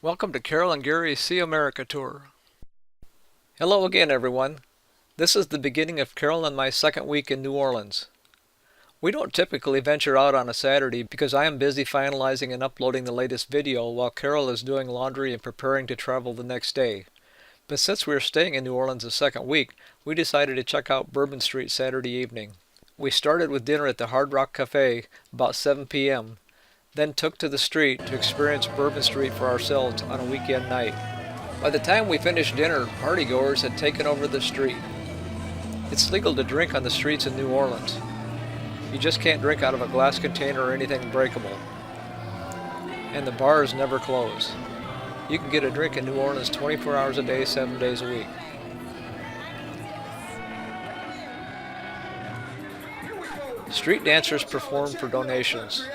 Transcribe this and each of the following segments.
Welcome to Carol and Gary's See America Tour. Hello again, everyone. This is the beginning of Carol and my second week in New Orleans. We don't typically venture out on a Saturday because I am busy finalizing and uploading the latest video while Carol is doing laundry and preparing to travel the next day. But since we are staying in New Orleans the second week, we decided to check out Bourbon Street Saturday evening. We started with dinner at the Hard Rock Cafe about 7 p.m., then took to the street to experience Bourbon Street for ourselves on a weekend night. By the time we finished dinner, partygoers had taken over the street. It's legal to drink on the streets in New Orleans. You just can't drink out of a glass container or anything breakable. And the bars never close. You can get a drink in New Orleans 24 hours a day, 7 days a week. Street dancers perform for donations.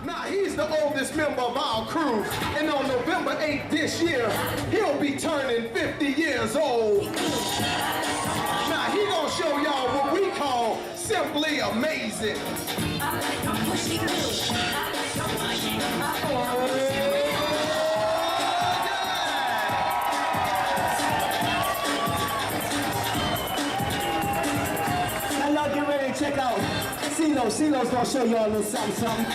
Now he's the oldest member of our crew, and on November 8th this year, he'll be turning 50 years old. Now he gonna show y'all what we call simply amazing. Now y'all get ready to check out CeeLo. CeeLo's gonna show y'all a little something.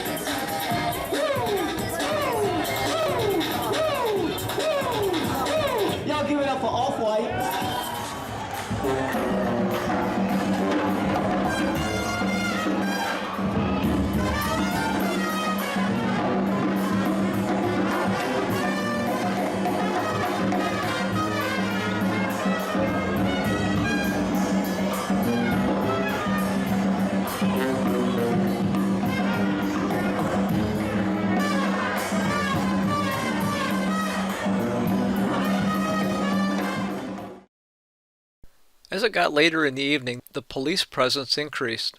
Y'all give it up for Off-White. As it got later in the evening, the police presence increased.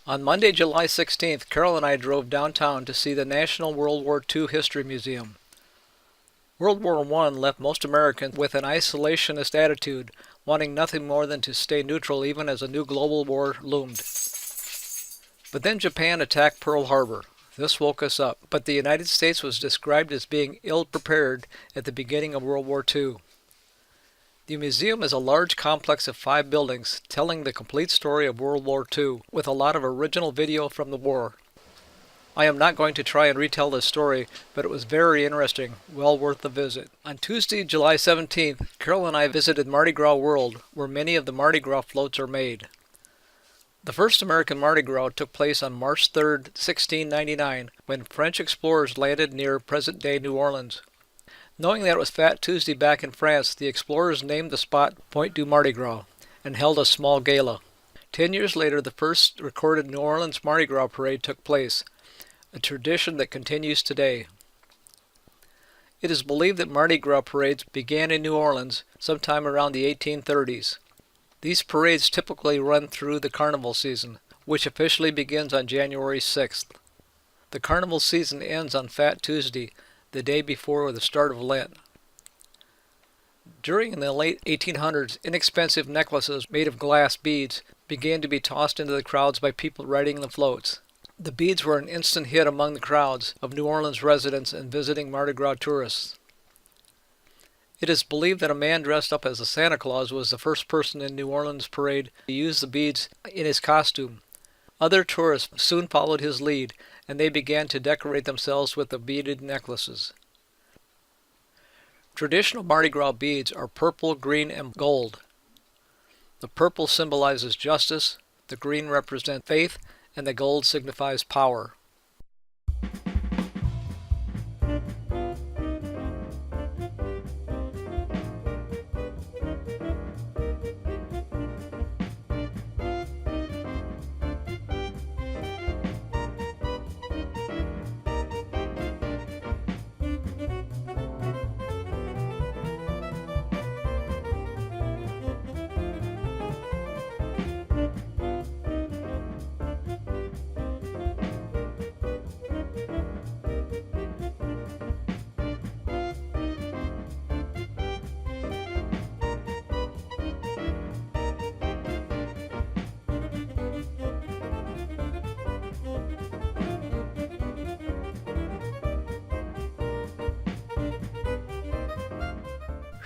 On Monday, July 16th, Carol and I drove downtown to see the National World War II History Museum. World War I left most Americans with an isolationist attitude, wanting nothing more than to stay neutral even as a new global war loomed. But then Japan attacked Pearl Harbor. This woke us up, but the United States was described as being ill-prepared at the beginning of World War II. The museum is a large complex of 5 buildings telling the complete story of World War II, with a lot of original video from the war. I am not going to try and retell this story, but it was very interesting, well worth the visit. On Tuesday, July 17th, Carol and I visited Mardi Gras World, where many of the Mardi Gras floats are made. The first American Mardi Gras took place on March 3, 1699, when French explorers landed near present-day New Orleans. Knowing that it was Fat Tuesday back in France, the explorers named the spot Point du Mardi Gras and held a small gala. 10 years later, the first recorded New Orleans Mardi Gras parade took place, a tradition that continues today. It is believed that Mardi Gras parades began in New Orleans sometime around the 1830s. These parades typically run through the carnival season, which officially begins on January 6th. The carnival season ends on Fat Tuesday, the day before the start of Lent. During the late 1800s, inexpensive necklaces made of glass beads began to be tossed into the crowds by people riding the floats. The beads were an instant hit among the crowds of New Orleans residents and visiting Mardi Gras tourists. It is believed that a man dressed up as a Santa Claus was the first person in New Orleans parade to use the beads in his costume. Other tourists soon followed his lead, and they began to decorate themselves with the beaded necklaces. Traditional Mardi Gras beads are purple, green, and gold. The purple symbolizes justice, the green represents faith, and the gold signifies power.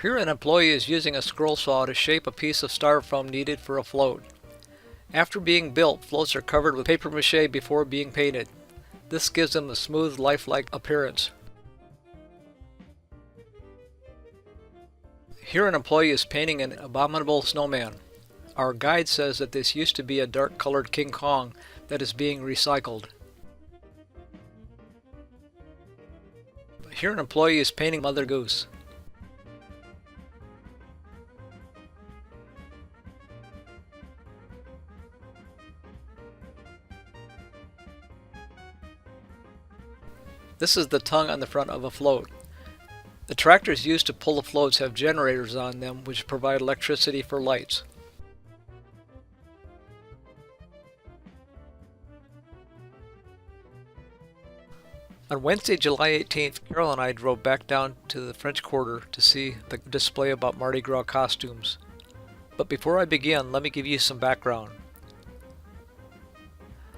Here an employee is using a scroll saw to shape a piece of styrofoam needed for a float. After being built, floats are covered with paper mache before being painted. This gives them a smooth, lifelike appearance. Here an employee is painting an abominable snowman. Our guide says that this used to be a dark-colored King Kong that is being recycled. Here an employee is painting Mother Goose. This is the tongue on the front of a float. The tractors used to pull the floats have generators on them which provide electricity for lights. On Wednesday, July 18th, Carol and I drove back down to the French Quarter to see the display about Mardi Gras costumes. But before I begin, let me give you some background.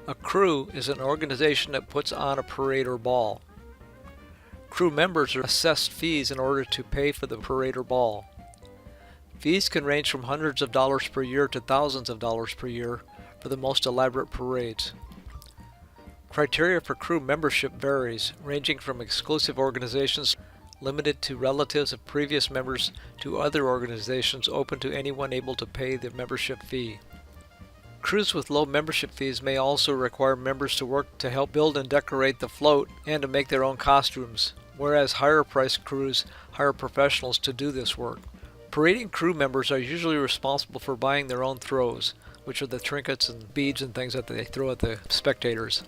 A crew is an organization that puts on a parade or ball. Crew members are assessed fees in order to pay for the parade or ball. Fees can range from hundreds of dollars per year to thousands of dollars per year for the most elaborate parades. Criteria for crew membership varies, ranging from exclusive organizations limited to relatives of previous members to other organizations open to anyone able to pay the membership fee. Crews with low membership fees may also require members to work to help build and decorate the float and to make their own costumes, whereas higher-priced crews hire professionals to do this work. Parading crew members are usually responsible for buying their own throws, which are the trinkets and beads and things that they throw at the spectators.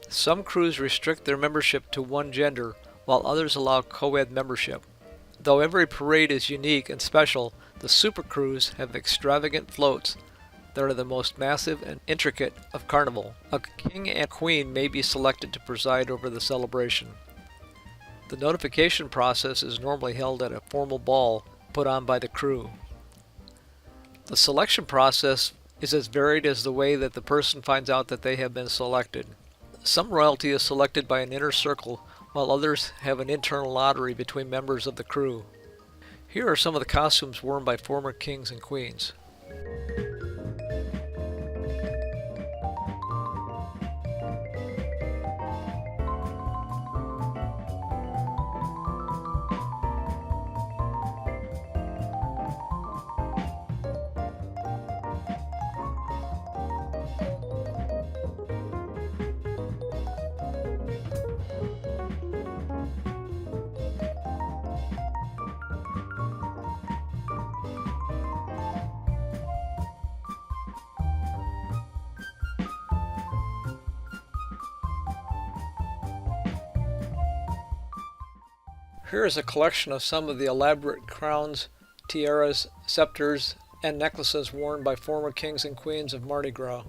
Some crews restrict their membership to one gender, while others allow co-ed membership. Though every parade is unique and special, the super crews have extravagant floats that are the most massive and intricate of carnival. A king and queen may be selected to preside over the celebration. The notification process is normally held at a formal ball put on by the crew. The selection process is as varied as the way that the person finds out that they have been selected. Some royalty is selected by an inner circle, while others have an internal lottery between members of the crew. Here are some of the costumes worn by former kings and queens. Here is a collection of some of the elaborate crowns, tiaras, scepters, and necklaces worn by former kings and queens of Mardi Gras.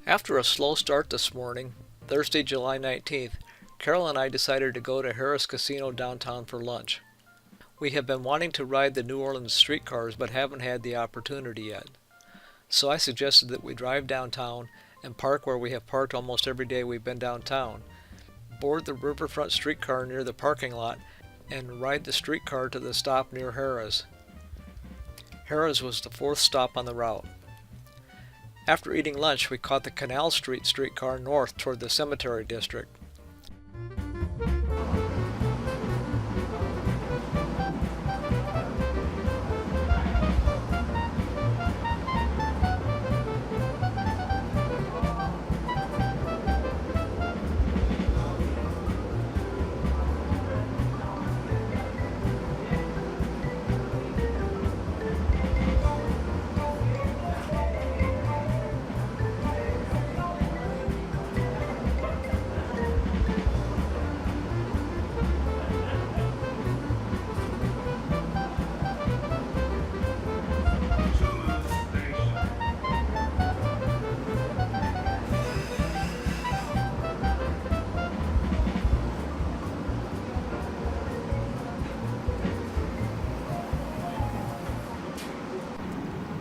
After a slow start this morning, Thursday, July 19th, Carol and I decided to go to Harrah's Casino downtown for lunch. We have been wanting to ride the New Orleans streetcars but haven't had the opportunity yet. So I suggested that we drive downtown and park where we have parked almost every day we've been downtown, board the riverfront streetcar near the parking lot, and ride the streetcar to the stop near Harrah's. Harrah's was the fourth stop on the route. After eating lunch, we caught the Canal Street streetcar north toward the Cemetery District.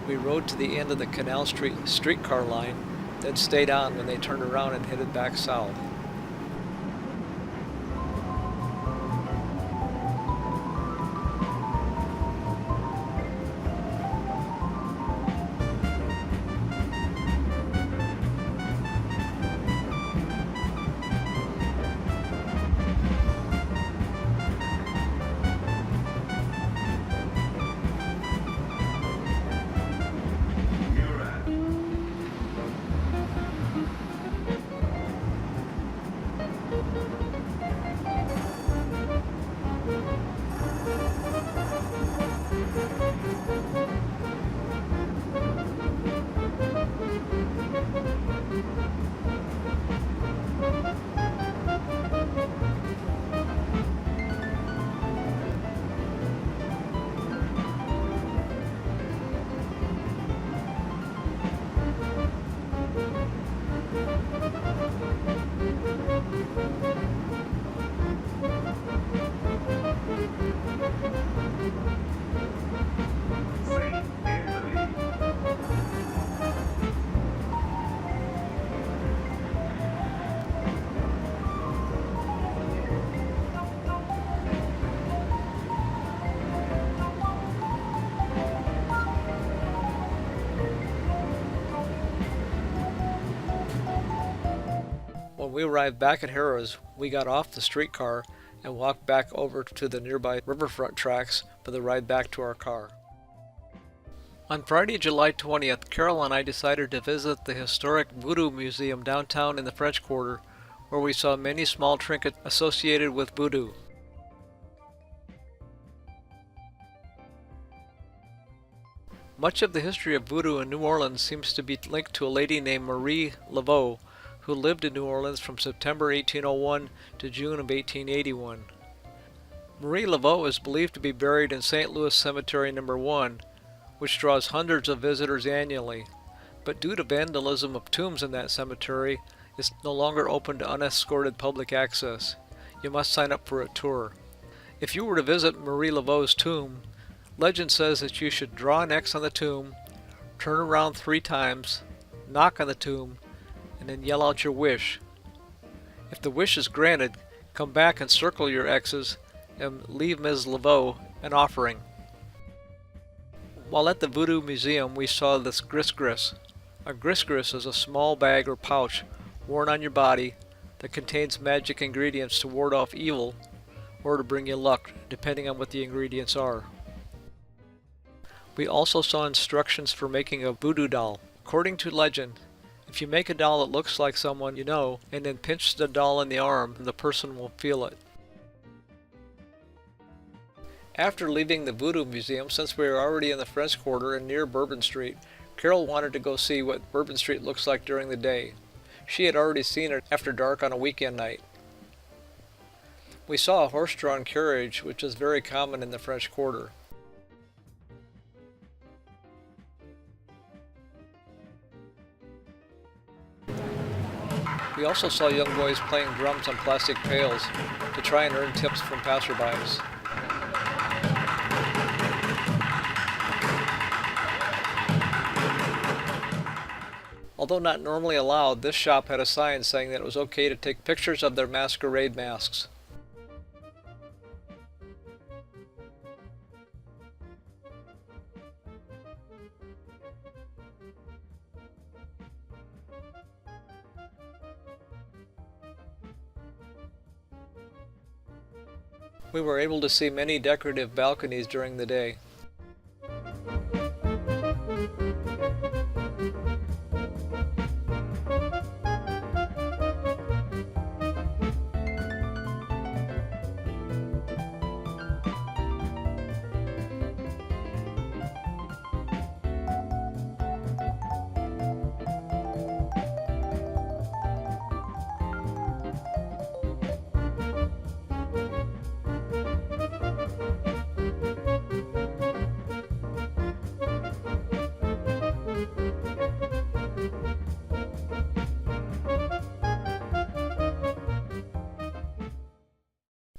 We rode to the end of the Canal Street streetcar line, then stayed on when they turned around and headed back south. When we arrived back at Harrah's, we got off the streetcar and walked back over to the nearby riverfront tracks for the ride back to our car. On Friday, July 20th, Carol and I decided to visit the historic Voodoo Museum downtown in the French Quarter, where we saw many small trinkets associated with Voodoo. Much of the history of Voodoo in New Orleans seems to be linked to a lady named Marie Laveau, who lived in New Orleans from September 1801 to June of 1881. Marie Laveau is believed to be buried in St. Louis Cemetery No. 1, which draws hundreds of visitors annually, but due to vandalism of tombs in that cemetery, it's no longer open to unescorted public access. You must sign up for a tour. If you were to visit Marie Laveau's tomb, legend says that you should draw an X on the tomb, turn around 3 times, knock on the tomb, and then yell out your wish. If the wish is granted, come back and circle your X's and leave Ms. Laveau an offering. While at the Voodoo Museum, we saw this gris-gris. A gris-gris is a small bag or pouch worn on your body that contains magic ingredients to ward off evil or to bring you luck, depending on what the ingredients are. We also saw instructions for making a voodoo doll. According to legend, if you make a doll that looks like someone you know and then pinch the doll in the arm, the person will feel it. After leaving the Voodoo Museum, since we were already in the French Quarter and near Bourbon Street, Carol wanted to go see what Bourbon Street looks like during the day. She had already seen it after dark on a weekend night. We saw a horse-drawn carriage, which is very common in the French Quarter. We also saw young boys playing drums on plastic pails to try and earn tips from passerbys. Although not normally allowed, this shop had a sign saying that it was okay to take pictures of their masquerade masks. We were able to see many decorative balconies during the day.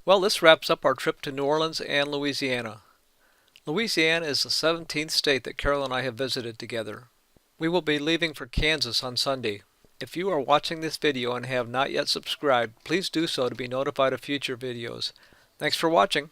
Well, this wraps up our trip to New Orleans and Louisiana. Louisiana is the 17th state that Carol and I have visited together. We will be leaving for Kansas on Sunday. If you are watching this video and have not yet subscribed, please do so to be notified of future videos. Thanks for watching.